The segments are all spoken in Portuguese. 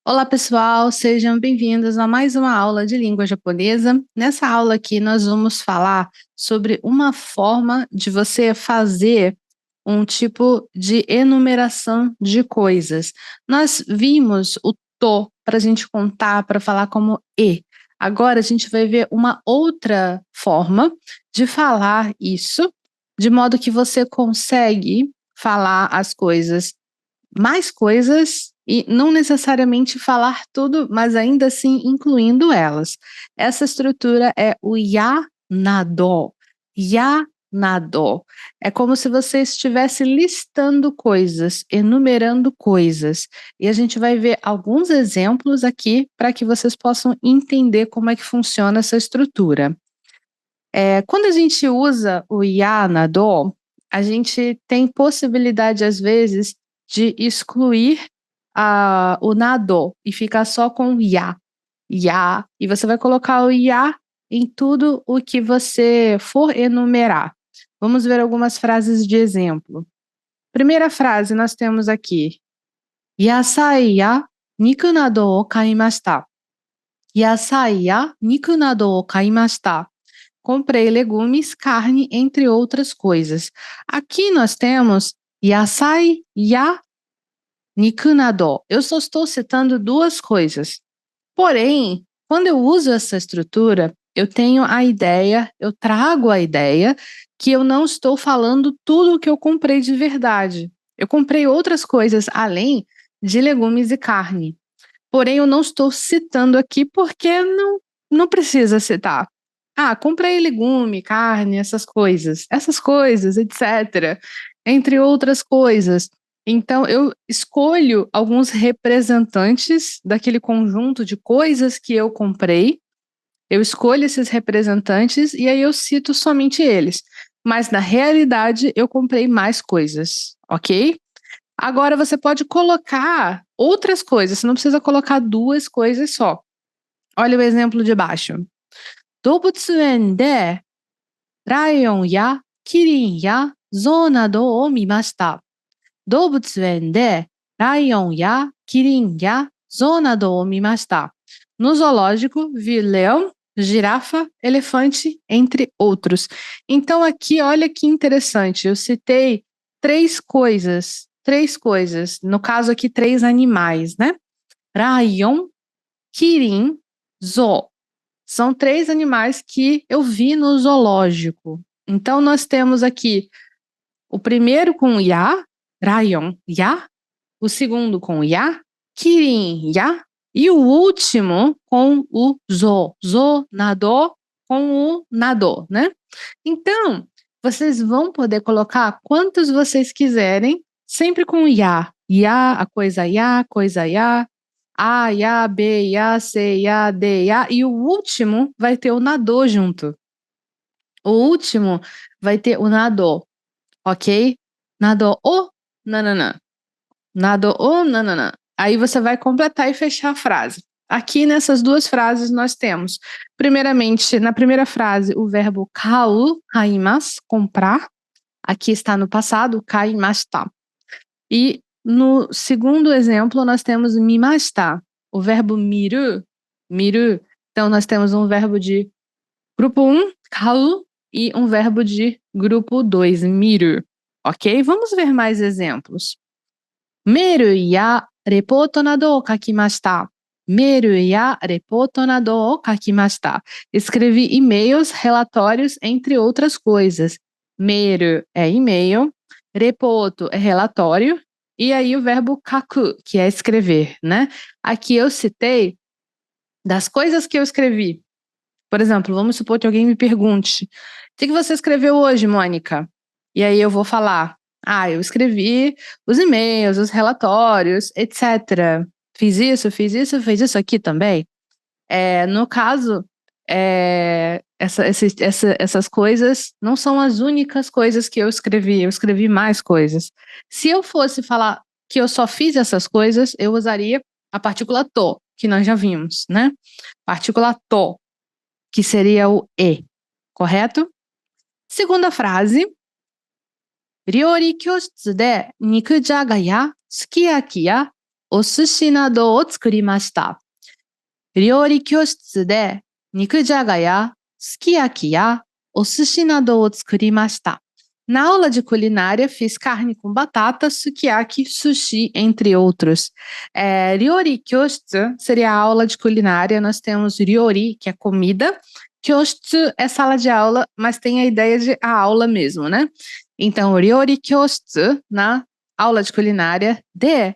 Olá, pessoal, sejam bem-vindos a mais uma aula de língua japonesa. Nessa aula aqui, nós vamos falar sobre uma forma de você fazer um tipo de enumeração de coisas. Nós vimos o to para a gente contar, para falar como e. Agora a gente vai ver uma outra forma de falar isso, de modo que você consegue falar as coisas mais coisas e não necessariamente falar tudo, mas ainda assim incluindo elas. Essa estrutura é o ya-nado. Ya-nado. É como se você estivesse listando coisas, enumerando coisas. E a gente vai ver alguns exemplos aqui para que vocês possam entender como é que funciona essa estrutura. Quando a gente usa o ya-nado, a gente tem possibilidade, às vezes, de excluir o nado e ficar só com ya. Ya. E você vai colocar o ya em tudo o que você for enumerar. Vamos ver algumas frases de exemplo. Primeira frase, nós temos aqui: Yasai ya niku nado o kaimashita. Yasai ya niku nado o kaimashita. Comprei legumes, carne, entre outras coisas. Aqui nós temos yasai ya niku nado. Eu só estou citando duas coisas. Porém, quando eu uso essa estrutura, eu tenho a ideia, eu trago a ideia que eu não estou falando tudo o que eu comprei de verdade. Eu comprei outras coisas além de legumes e carne. Porém, eu não estou citando aqui porque não precisa citar. Ah, comprei legume, carne, essas coisas, etc. Entre outras coisas. Então, eu escolho alguns representantes daquele conjunto de coisas que eu comprei. Eu escolho esses representantes e aí eu cito somente eles. Mas, na realidade, eu comprei mais coisas, ok? Agora, você pode colocar outras coisas, você não precisa colocar duas coisas só. Olha o exemplo de baixo. 動物園でライオンやキリンやゾウなどを見ました。動物園でライオンやキリンやゾウなどを見ました。No zoológico, vi leão, girafa, elefante, entre outros. Então, aqui, olha que interessante. Eu citei três coisas. Três coisas. No caso aqui, três animais, né? Rayon, Kirin, Zo. São três animais que eu vi no zoológico. Então, nós temos aqui o primeiro com ya, Rayon, ya. O segundo com ya, Kirin, ya. E o último com o Zo. Zo, nadou, com o nadou, né? Então, vocês vão poder colocar quantos vocês quiserem, sempre com ya. Ya, a coisa ya, coisa ya. A, ya, B, ya, C, ya, D, ya. E o último vai ter o nadou junto. O último vai ter o nadou, ok? Nadou o nananã. Nadou o nananã. Aí você vai completar e fechar a frase. Aqui nessas duas frases nós temos, primeiramente, na primeira frase, o verbo kau, kaimas, comprar. Aqui está no passado, kaimashita. E no segundo exemplo, nós temos mimashita, o verbo miru, miru. Então, nós temos um verbo de grupo 1, kau, e um verbo de grupo 2, miru. Ok? Vamos ver mais exemplos. Meru ya reporto nado o kakimashita. Meru ya reporto nado o kakimashita. Escrevi e-mails, relatórios, entre outras coisas. Meru é e-mail, reporto é relatório, e aí o verbo kaku, que é escrever, né? Aqui eu citei das coisas que eu escrevi. Por exemplo, vamos supor que alguém me pergunte: o que você escreveu hoje, Mônica? E aí eu vou falar: eu escrevi os e-mails, os relatórios, etc. Fiz isso, fez isso aqui também. No caso, essas coisas não são as únicas coisas que eu escrevi mais coisas. Se eu fosse falar que eu só fiz essas coisas, eu usaria a partícula to, que nós já vimos, né? Partícula to, que seria o e, correto? Segunda frase. 料理教室で肉じゃがやすき焼きやお寿司などを作りました。料理教室で肉じゃがやすき焼きやお寿司などを作りました。Na aula de culinária, fiz carne com batata, sukiyaki, sushi, entre outros. Ryori Kyosutsu seria a aula de culinária. Nós temos Ryori, que é comida. Kyosutsu é sala de aula, mas tem a ideia de a aula mesmo, né? Então, Ryori Kyosutsu, na aula de culinária de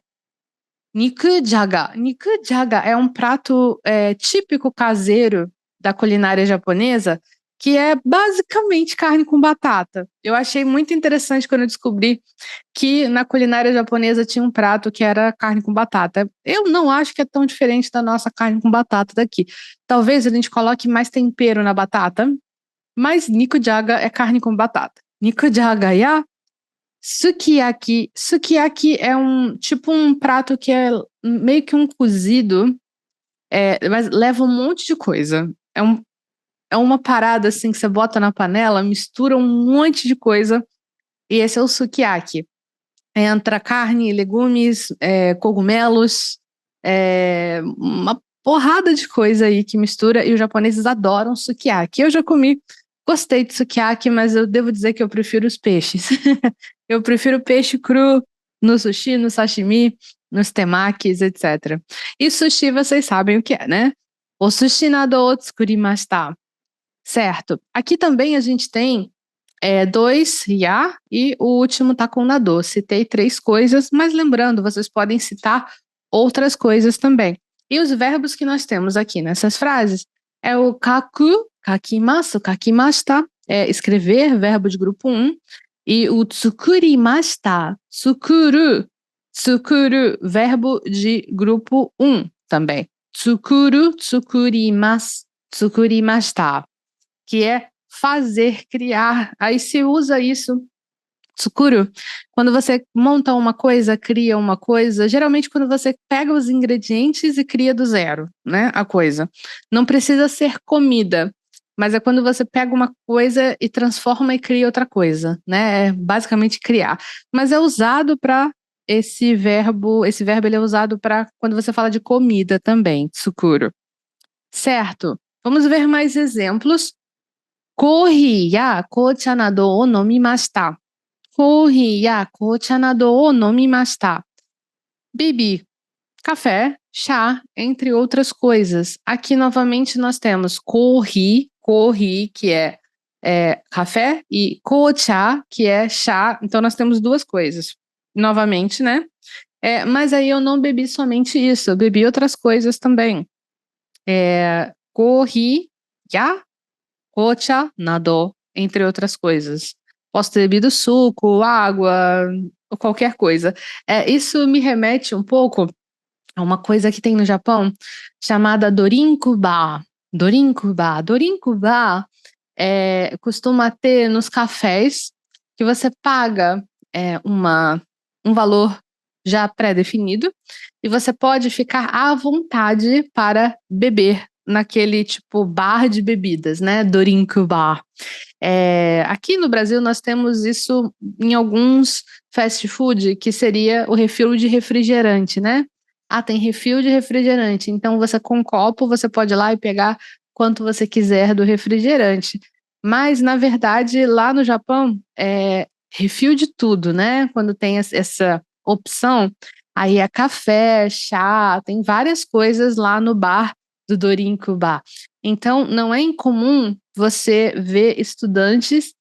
Nikujaga. Nikujaga é um prato típico caseiro da culinária japonesa, que é basicamente carne com batata. Eu achei muito interessante quando eu descobri que na culinária japonesa tinha um prato que era carne com batata. Eu não acho que é tão diferente da nossa carne com batata daqui. Talvez a gente coloque mais tempero na batata, mas nikujaga é carne com batata. Nikujaga ya sukiyaki. Sukiyaki é um prato que é meio que um cozido, mas leva um monte de coisa. É uma parada assim que você bota na panela, mistura um monte de coisa, e esse é o sukiyaki. Entra carne, legumes, cogumelos, uma porrada de coisa aí que mistura, e os japoneses adoram sukiyaki. Eu já comi, gostei de sukiyaki, mas eu devo dizer que eu prefiro os peixes. Eu prefiro peixe cru no sushi, no sashimi, nos temakis, etc. E sushi vocês sabem o que é, né? O sushi nado o tsukurimashita. Certo. Aqui também a gente tem 2 ya e o último tá com nado. Citei 3 coisas, mas lembrando, vocês podem citar outras coisas também. E os verbos que nós temos aqui nessas frases é o kaku, kakimasu, kakimashita, escrever, verbo de grupo 1, e o tsukurimashita, tsukuru, verbo de grupo 1 também. Tsukuru, tsukurimasu, tsukurimashita, que é fazer, criar. Aí se usa isso, tsukuru, quando você monta uma coisa, cria uma coisa, geralmente quando você pega os ingredientes e cria do zero, né, a coisa. Não precisa ser comida, mas é quando você pega uma coisa e transforma e cria outra coisa, né, é basicamente criar. Mas é usado para esse verbo ele é usado para quando você fala de comida também, tsukuru. Certo? Vamos ver mais exemplos. Kohi ya kocha nado o nomimashita. Kohi ya kocha nado o nomimashita. Bebi café, chá, entre outras coisas. Aqui novamente nós temos kohi, que é café, e kocha, que é chá. Então nós temos 2 coisas. Novamente, né? Mas aí eu não bebi somente isso, eu bebi outras coisas também. Kohi ya kocha nado, entre outras coisas. Posso ter bebido suco, água, ou qualquer coisa. Isso me remete um pouco a uma coisa que tem no Japão chamada Dorinkuba. Dorinkuba. Dorinkuba costuma ter nos cafés que você paga um valor já pré-definido e você pode ficar à vontade para beber naquele tipo bar de bebidas, né? Dorinkuba. Aqui no Brasil nós temos isso em alguns fast food, que seria o refil de refrigerante, né? Tem refil de refrigerante, então você com um copo, você pode ir lá e pegar quanto você quiser do refrigerante. Mas, na verdade, lá no Japão, refil de tudo, né? Quando tem essa opção, aí é café, chá, tem várias coisas lá no bar do Dorinkuba. Então, não é incomum você ver estudantes,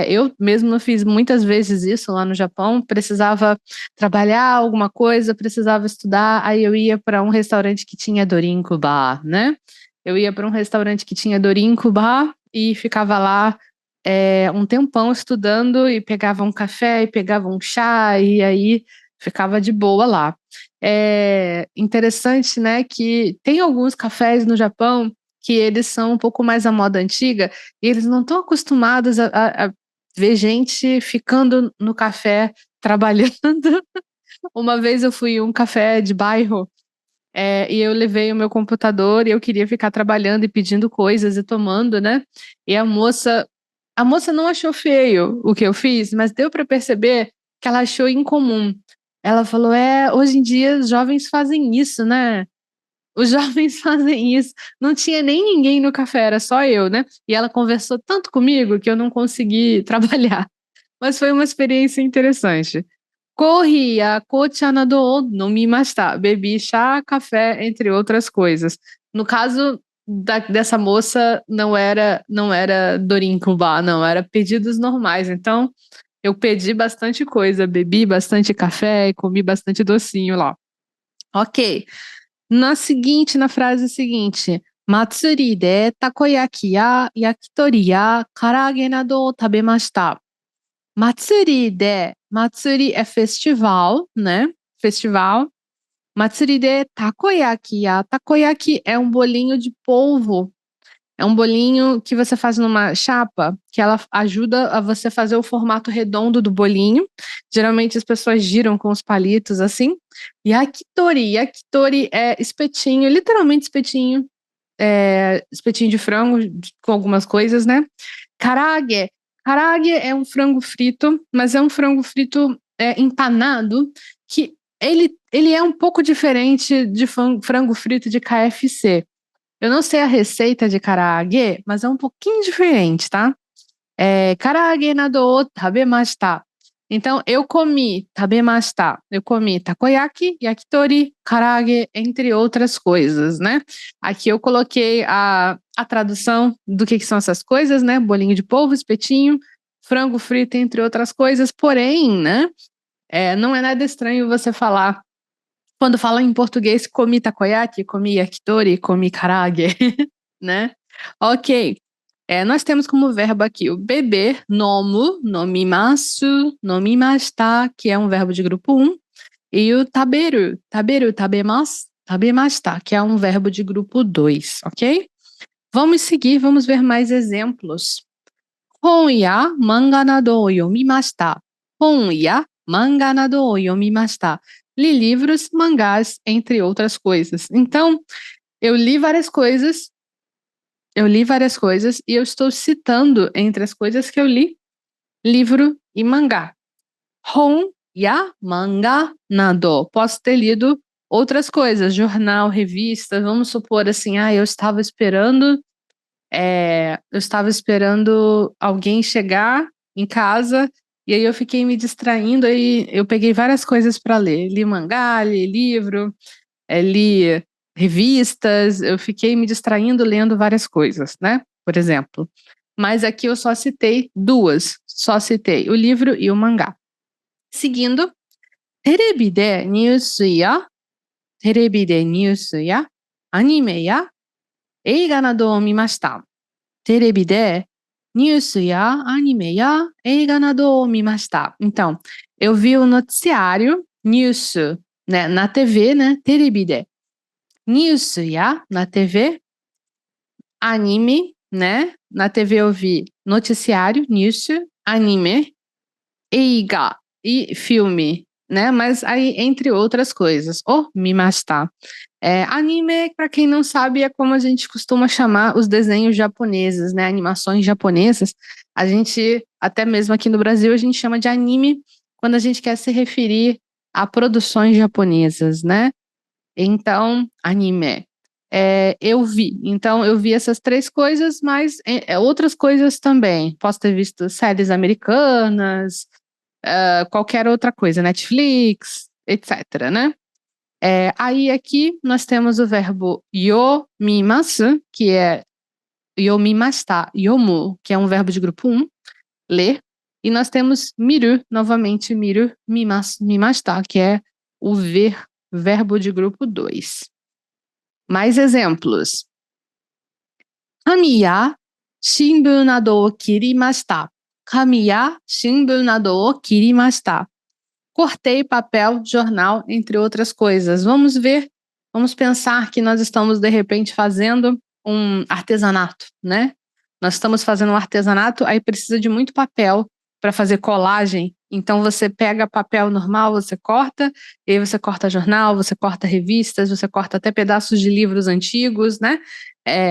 eu mesmo fiz muitas vezes isso lá no Japão, precisava trabalhar alguma coisa, precisava estudar, aí eu ia para um restaurante que tinha Dorinkuba, né? Eu ia para um restaurante que tinha Dorinkuba e ficava lá um tempão estudando e pegava um café e pegava um chá e aí ficava de boa lá. É interessante, né, que tem alguns cafés no Japão que eles são um pouco mais à moda antiga e eles não estão acostumados a ver gente ficando no café trabalhando. Uma vez eu fui em um café de bairro e eu levei o meu computador e eu queria ficar trabalhando e pedindo coisas e tomando, né? E a moça não achou feio o que eu fiz, mas deu para perceber que ela achou incomum. Ela falou: hoje em dia os jovens fazem isso, né? Os jovens fazem isso. Não tinha nem ninguém no café, era só eu, né? E ela conversou tanto comigo que eu não consegui trabalhar. Mas foi uma experiência interessante. Corria, kochanado nomimashita. Bebi chá, café, entre outras coisas. No caso dessa moça, não era dorinkuba, não, era pedidos normais. Então, eu pedi bastante coisa, bebi bastante café e comi bastante docinho lá. Ok. Na frase seguinte, Matsuri de takoyaki ya yakitori ya karaage nado o tabemashita. Matsuri é festival, né? Festival. Matsuri de takoyaki ya. Takoyaki é um bolinho de polvo. É um bolinho que você faz numa chapa, que ela ajuda a você fazer o formato redondo do bolinho. Geralmente as pessoas giram com os palitos assim. Yakitori é espetinho, literalmente espetinho. Espetinho de frango com algumas coisas, né? Karaage. Karaage é um frango frito, mas é um frango frito empanado, que ele é um pouco diferente de frango frito de KFC. Eu não sei a receita de karaage, mas é um pouquinho diferente, tá? Karaage nado o tabemashita. Então, eu comi takoyaki, yakitori, karaage, entre outras coisas, né? Aqui eu coloquei a tradução do que são essas coisas, né? Bolinho de polvo, espetinho, frango frito, entre outras coisas. Porém, né? Não é nada estranho você falar, quando fala em português, comi takoyaki, comi yakitori, comi karaage, né? Ok. Nós temos como verbo aqui o beber, nomimasu, nomimashita, que é um verbo de grupo 1, e o taberu, tabemashita, que é um verbo de grupo 2, ok? Vamos seguir, vamos ver mais exemplos. Hon ya manga nado o yomimashita. Hon ya manga nado o yomimashita. Li livros, mangás, entre outras coisas. Então, eu li várias coisas e eu estou citando entre as coisas que eu li, livro e mangá. Hon ya manga nado. Posso ter lido outras coisas, jornal, revista, vamos supor assim, eu estava esperando alguém chegar em casa e aí eu fiquei me distraindo e eu peguei várias coisas para ler. Li mangá, li livro, li revistas, eu fiquei me distraindo lendo várias coisas, né? Por exemplo. Mas aqui eu só citei duas, só citei o livro e o mangá. Seguindo, terebi de niusu ya anime ya eiga nado o mimashita. Terebi de niusu ya anime ya eiga nado o mimashita. Então, eu vi o noticiário, news, né, na TV, né? Terebi de news ya, na TV, anime, né? Na TV eu vi noticiário, news, anime, eiga e filme, né? Mas aí, entre outras coisas, mimashita. Anime, para quem não sabe, é como a gente costuma chamar os desenhos japoneses, né? Animações japonesas. A gente, até mesmo aqui no Brasil, a gente chama de anime quando a gente quer se referir a produções japonesas, né? Então, anime. Então, eu vi essas três coisas, mas outras coisas também. Posso ter visto séries americanas, qualquer outra coisa, Netflix, etc, né? Aí aqui nós temos o verbo yomimasu, que é yomimashita, yomu, que é um verbo de grupo 1, ler. E nós temos miru, novamente miru, mimashita, que é o ver, verbo de grupo 2. Mais exemplos. Kami ya shinbun nado o kirimashita. Kami ya shinbun nado o kirimashita. Cortei papel, jornal, entre outras coisas. Vamos pensar que nós estamos, de repente, fazendo um artesanato, né? Nós estamos fazendo um artesanato, aí precisa de muito papel para fazer colagem. Então, você pega papel normal, você corta, e aí você corta jornal, você corta revistas, você corta até pedaços de livros antigos, né?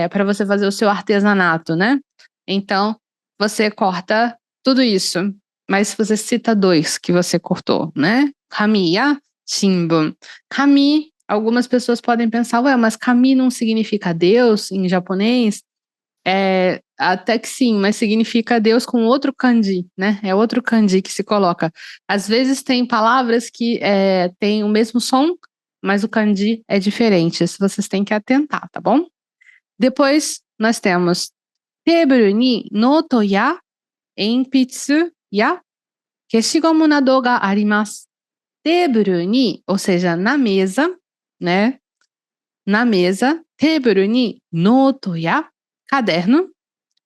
Para você fazer o seu artesanato, né? Então, você corta tudo isso, mas você cita dois que você cortou, né? kami ya shinbun. Kami, algumas pessoas podem pensar, ué, mas kami não significa Deus em japonês? Até que sim, mas significa Deus com outro kanji, né? É outro kanji que se coloca. Às vezes tem palavras que têm o mesmo som, mas o kanji é diferente. Isso vocês têm que atentar, tá bom? Depois nós temos teburu ni noto ya enpitsu ya keshigomu nado ga arimasu. Teburu ni, ou seja, na mesa, né? Na mesa, teburu ni noto ya, caderno,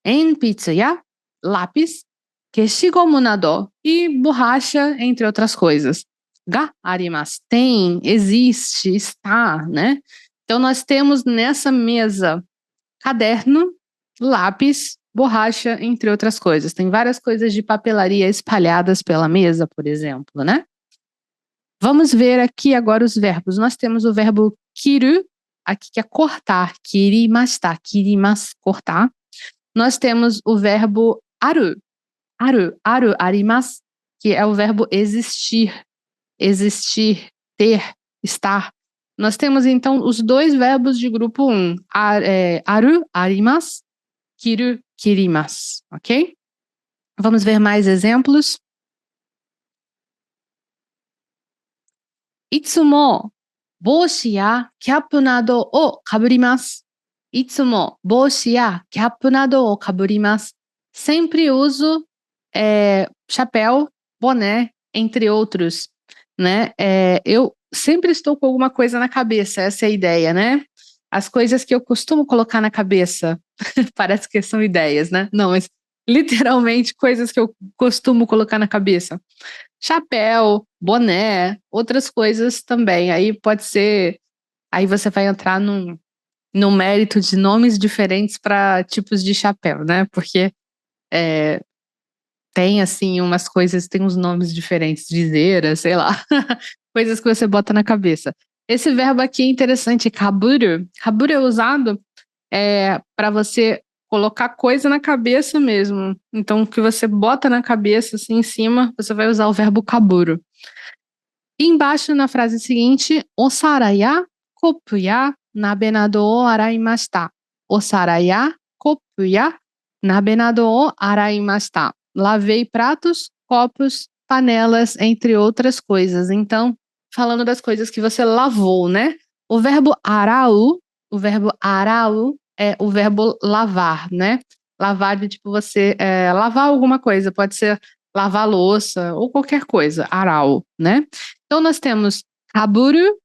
enpitsu ya, lápis, keshigomu nado e borracha, entre outras coisas. Ga arimasu, tem, existe, está, né? Então nós temos nessa mesa caderno, lápis, borracha, entre outras coisas. Tem várias coisas de papelaria espalhadas pela mesa, por exemplo, né? Vamos ver aqui agora os verbos. Nós temos o verbo kiru, aqui que é cortar, kirimashita, kirimasu, cortar. Nós temos o verbo aru, arimasu, que é o verbo existir, ter, estar. Nós temos então os dois verbos de grupo 1, aru, arimasu, kiru, kirimasu, ok? Vamos ver mais exemplos. Itsumo boshi ya kyapu nado o kaburimasu. Itsumo boshi ya kyapu nado o kaburimasu. Sempre uso chapéu, boné, entre outros, né? Eu sempre estou com alguma coisa na cabeça, essa é a ideia, né? As coisas que eu costumo colocar na cabeça, parece que são ideias, né? Não, mas literalmente coisas que eu costumo colocar na cabeça. Chapéu, boné, outras coisas também. Aí pode ser. Aí você vai entrar no mérito de nomes diferentes para tipos de chapéu, né? Porque tem, assim, umas coisas, tem uns nomes diferentes, viseira, sei lá. Coisas que você bota na cabeça. Esse verbo aqui é interessante, kaburu. Kaburu é usado para você colocar coisa na cabeça mesmo. Então, o que você bota na cabeça, assim, em cima, você vai usar o verbo kaburu. E embaixo, na frase seguinte, osara ya kopu ya nabe nado o araimashita. Osara ya kopu ya nabe nado o araimashita. Lavei pratos, copos, panelas, entre outras coisas. Então, falando das coisas que você lavou, né? O verbo arau é o verbo lavar, né? Lavar de tipo você lavar alguma coisa, pode ser lavar louça ou qualquer coisa, arau, né? Então nós temos kaburu,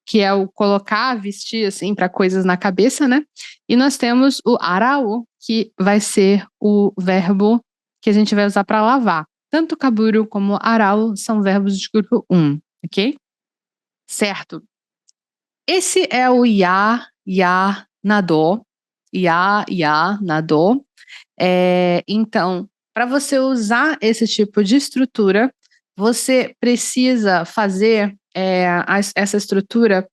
que é o colocar, vestir assim para coisas na cabeça, né? E nós temos o arau, que vai ser o verbo que a gente vai usar para lavar. Tanto kaburu como arau são verbos de grupo 1, ok? Certo. Esse é o ya, nado. Ya, nado. Então, para você usar esse tipo de estrutura, você precisa fazer essa estrutura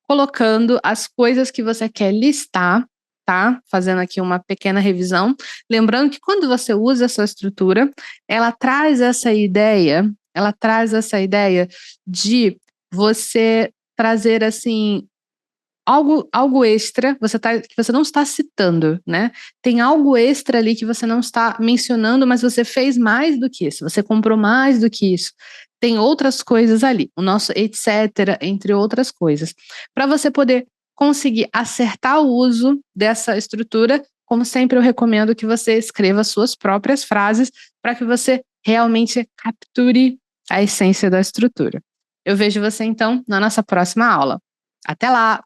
colocando as coisas que você quer listar, tá? Fazendo aqui uma pequena revisão. Lembrando que quando você usa essa estrutura, ela traz essa ideia de você trazer assim algo extra que você não está citando, né? Tem algo extra ali que você não está mencionando, mas você fez mais do que isso, você comprou mais do que isso. Tem outras coisas ali, o nosso etc, entre outras coisas. Para você poder conseguir acertar o uso dessa estrutura, como sempre eu recomendo que você escreva suas próprias frases para que você realmente capture a essência da estrutura. Eu vejo você então na nossa próxima aula. Até lá!